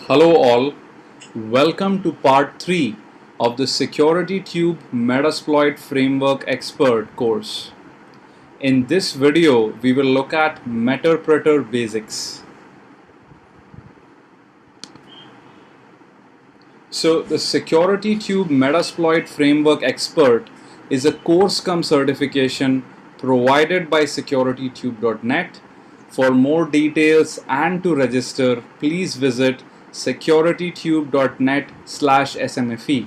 Hello all, welcome to part 3 of the SecurityTube Metasploit Framework Expert course. In this video, we will look at Meterpreter basics. So the SecurityTube Metasploit Framework Expert is a course cum certification provided by SecurityTube.net. For more details and to register, please visit securitytube.net/SMFE.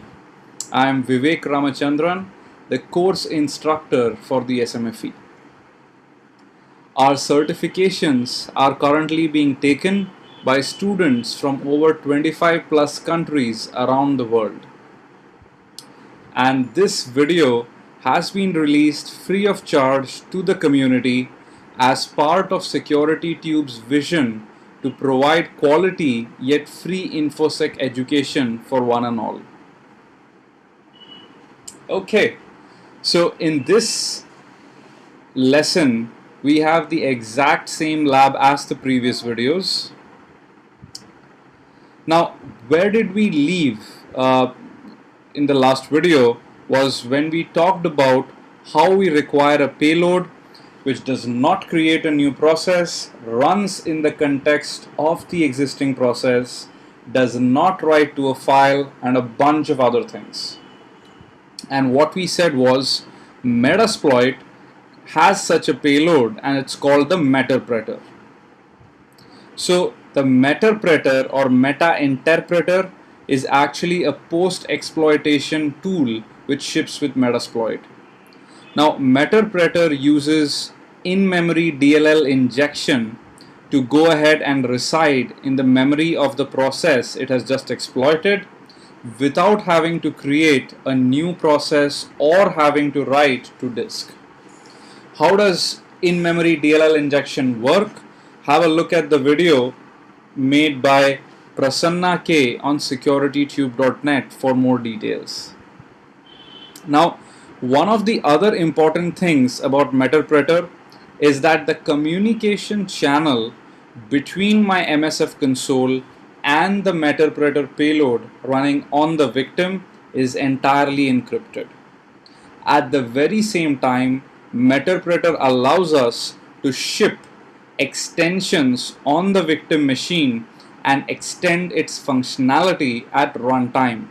I am Vivek Ramachandran, the course instructor for the SMFE. Our certifications are currently being taken by students from over 25 plus countries around the world. And this video has been released free of charge to the community as part of SecurityTube's vision to provide quality yet free InfoSec education for one and all. Okay, so in this lesson we have the exact same lab as the previous videos. Now, where did we leave in the last video was when we talked about how we require a payload which does not create a new process, runs in the context of the existing process, does not write to a file, and a bunch of other things. And what we said was Metasploit has such a payload and it's called the Meterpreter. So the Meterpreter or meta interpreter is actually a post-exploitation tool which ships with Metasploit. Now, Meterpreter uses in-memory DLL injection to go ahead and reside in the memory of the process it has just exploited without having to create a new process or having to write to disk. How does in-memory DLL injection work? Have a look at the video made by Prasanna K on securitytube.net for more details. Now, one of the other important things about Meterpreter is that the communication channel between my MSF console and the Meterpreter payload running on the victim is entirely encrypted. At the very same time, Meterpreter allows us to ship extensions on the victim machine and extend its functionality at runtime.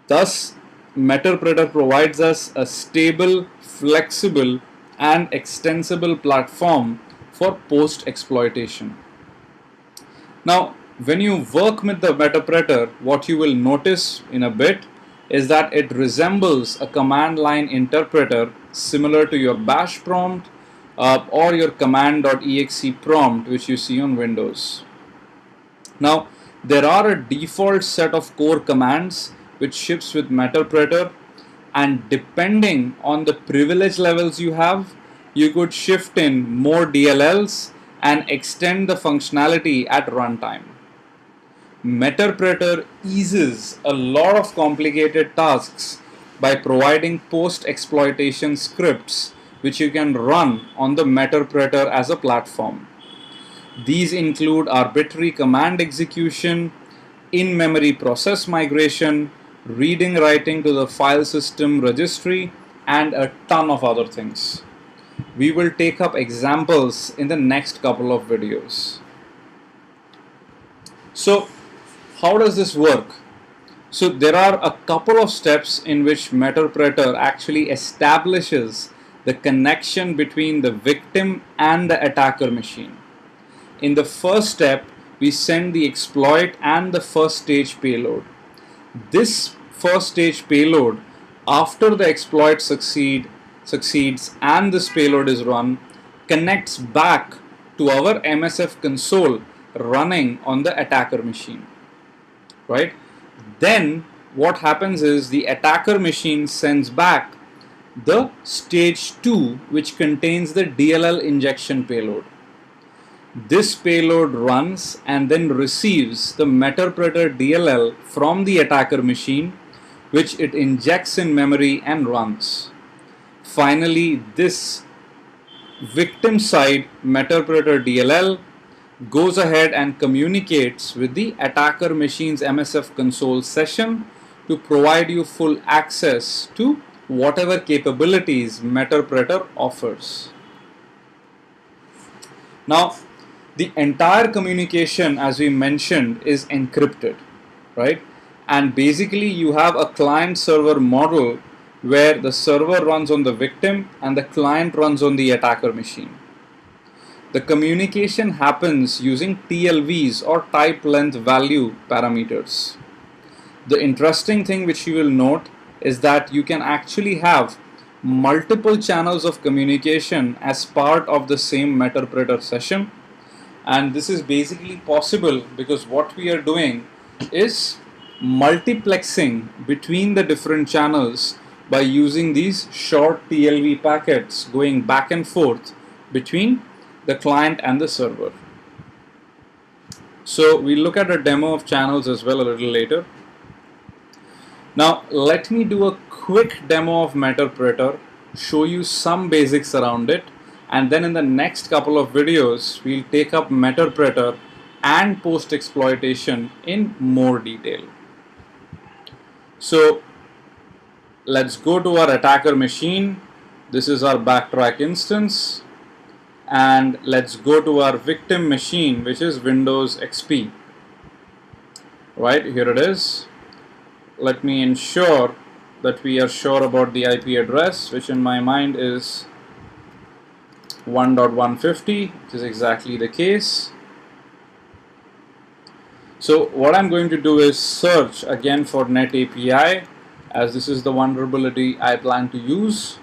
Thus, Meterpreter provides us a stable, flexible, and extensible platform for post-exploitation. Now, when you work with the Meterpreter, what you will notice in a bit is that it resembles a command line interpreter similar to your bash prompt or your command.exe prompt which you see on Windows. Now, there are a default set of core commands which ships with Meterpreter, and depending on the privilege levels you have, you could shift in more DLLs and extend the functionality at runtime. Meterpreter eases a lot of complicated tasks by providing post-exploitation scripts which you can run on the Meterpreter as a platform. These include arbitrary command execution, in-memory process migration, reading writing to the file system registry, and a ton of other things. We will take up examples in the next couple of videos. So, how does this work? So there are a couple of steps in which Meterpreter actually establishes the connection between the victim and the attacker machine. In the first step, we send the exploit and the first stage payload. This first stage payload, after the exploit succeeds and this payload is run, connects back to our MSF console running on the attacker machine. Right? Then what happens is the attacker machine sends back the stage 2, which contains the DLL injection payload. This payload runs and then receives the Meterpreter DLL from the attacker machine, which it injects in memory and runs. Finally, this victim side Meterpreter DLL goes ahead and communicates with the attacker machine's MSF console session to provide you full access to whatever capabilities Meterpreter offers. Now, the entire communication, as we mentioned, is encrypted, right? And basically you have a client server model where the server runs on the victim and the client runs on the attacker machine. The communication happens using TLVs or type length value parameters. The interesting thing which you will note is that you can actually have multiple channels of communication as part of the same Meterpreter session, and this is basically possible because what we are doing is multiplexing between the different channels by using these short TLV packets going back and forth between the client and the server. So we'll look at a demo of channels as well a little later. Now let me do a quick demo of Meterpreter, show you some basics around it, and then in the next couple of videos we'll take up Meterpreter and post-exploitation in more detail. So let's go to our attacker machine. This is our backtrack instance, and let's go to our victim machine, which is Windows XP. Right, here it is. Let me ensure that we are sure about the IP address, which in my mind is 1.150, which is exactly the case. So what I'm going to do is search again for Net API, as this is the vulnerability I plan to use.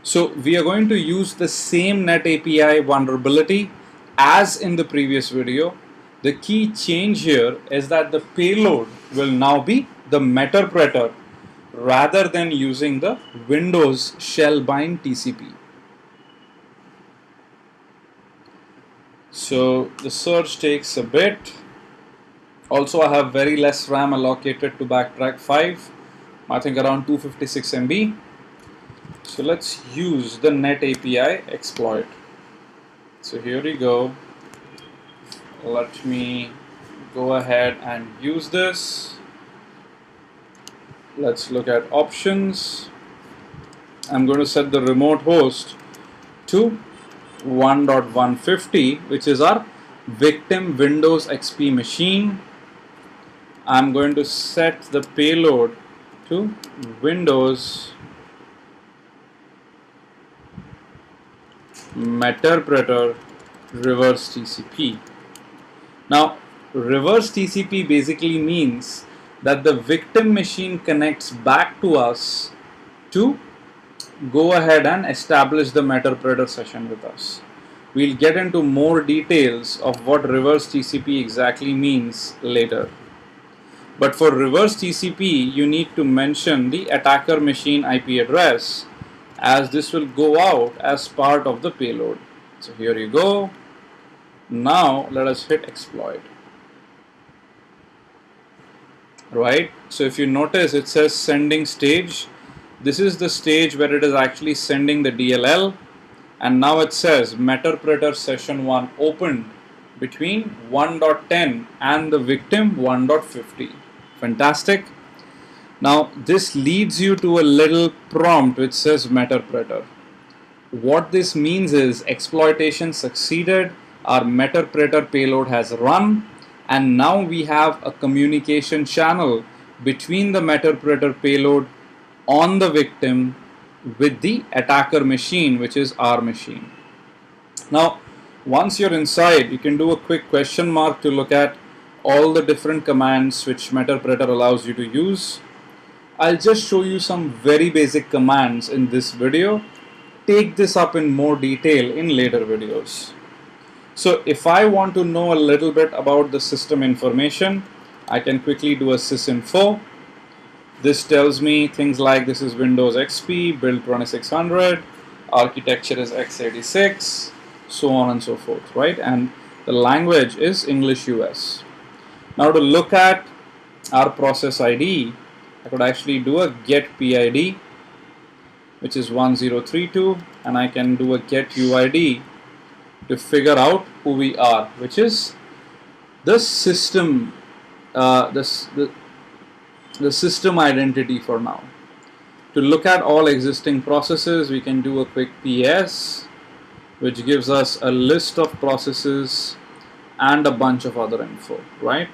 So we are going to use the same Net API vulnerability as in the previous video. The key change here is that the payload will now be the Meterpreter rather than using the Windows shell-bind TCP. So the search takes a bit. Also, I have very less RAM allocated to backtrack 5, I think around 256 MB. So let's use the Net API exploit. So here we go. Let me go ahead and use this. Let's look at options. I'm going to set the remote host to 1.150, which is our victim Windows XP machine. I'm going to set the payload to Windows Meterpreter reverse TCP. Now, reverse TCP basically means that the victim machine connects back to us to go ahead and establish the Meterpreter session with us. We'll get into more details of what reverse TCP exactly means later. But for reverse TCP, you need to mention the attacker machine IP address, as this will go out as part of the payload. So here you go. Now let us hit exploit. Right, so if you notice, it says sending stage. This is the stage where it is actually sending the DLL, and now it says Meterpreter session 1 opened between 1.10 and the victim 1.50. Fantastic. Now this leads you to a little prompt which says Meterpreter. What this means is exploitation succeeded, our Meterpreter payload has run, and now we have a communication channel between the Meterpreter payload on the victim with the attacker machine, which is our machine. Now once you're inside, you can do a quick question mark to look at all the different commands which Meterpreter allows you to use. I'll just show you some very basic commands in this video. Take this up in more detail in later videos. So if I want to know a little bit about the system information, I can quickly do a sysinfo. This tells me things like this is Windows XP, build 2600, architecture is x86, so on and so forth, right? And the language is English US. Now to look at our process ID, I could actually do a get PID, which is 1032, and I can do a get UID to figure out who we are, which is the system, the system identity for now. To look at all existing processes, we can do a quick PS, which gives us a list of processes and a bunch of other info, right?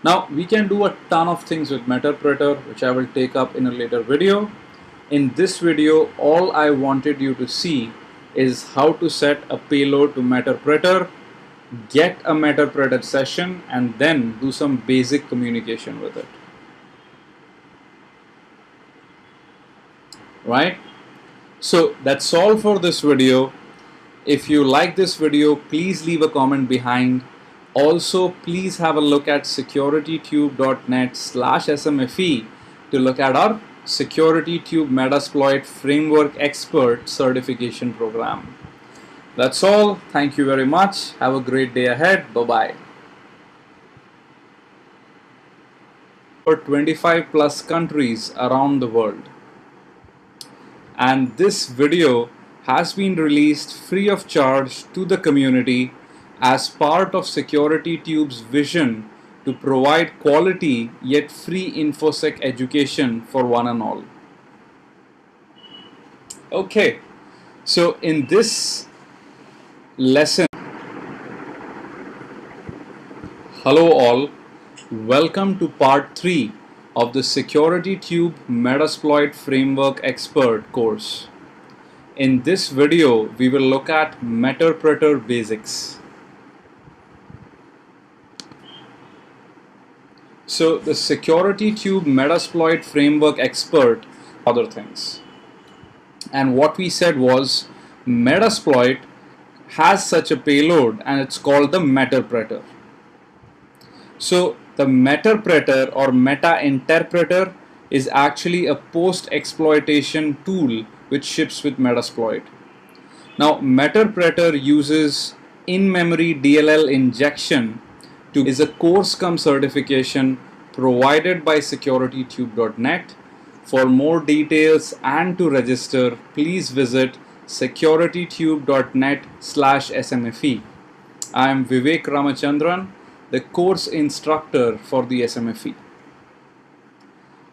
Now we can do a ton of things with Meterpreter, which I will take up in a later video. In this video, all I wanted you to see is how to set a payload to Meterpreter, get a Meterpreter session, and then do some basic communication with it. Right? So that's all for this video. If you like this video, please leave a comment behind. Also, please have a look at securitytube.net/smfe to look at our SecurityTube Metasploit Framework Expert certification program. That's all. Thank you very much. Have a great day ahead. Bye-bye. For 25 plus countries around the world. And this video has been released free of charge to the community as part of SecurityTube's vision to provide quality yet free InfoSec education for one and all. Okay, so in this lesson, hello all, welcome to part 3 of the SecurityTube Metasploit Framework Expert course. In this video, we will look at Meterpreter basics. So the SecurityTube Metasploit Framework Expert, other things. And what we said was Metasploit has such a payload and it's called the Meterpreter. So the Meterpreter or meta interpreter is actually a post-exploitation tool which ships with Metasploit. Now Meterpreter uses in-memory DLL injection is a course cum certification provided by SecurityTube.net. For more details and to register, please visit SecurityTube.net/SMFE. I am Vivek Ramachandran, the course instructor for the SMFE.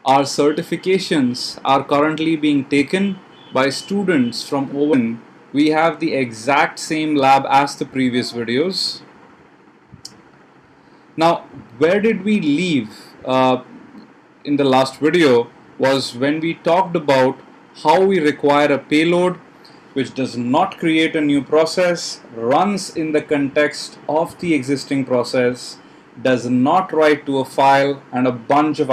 Our certifications are currently being taken by students from over. We have the exact same lab as the previous videos. Now, where did we leave in the last video was when we talked about how we require a payload which does not create a new process, runs in the context of the existing process, does not write to a file, and a bunch of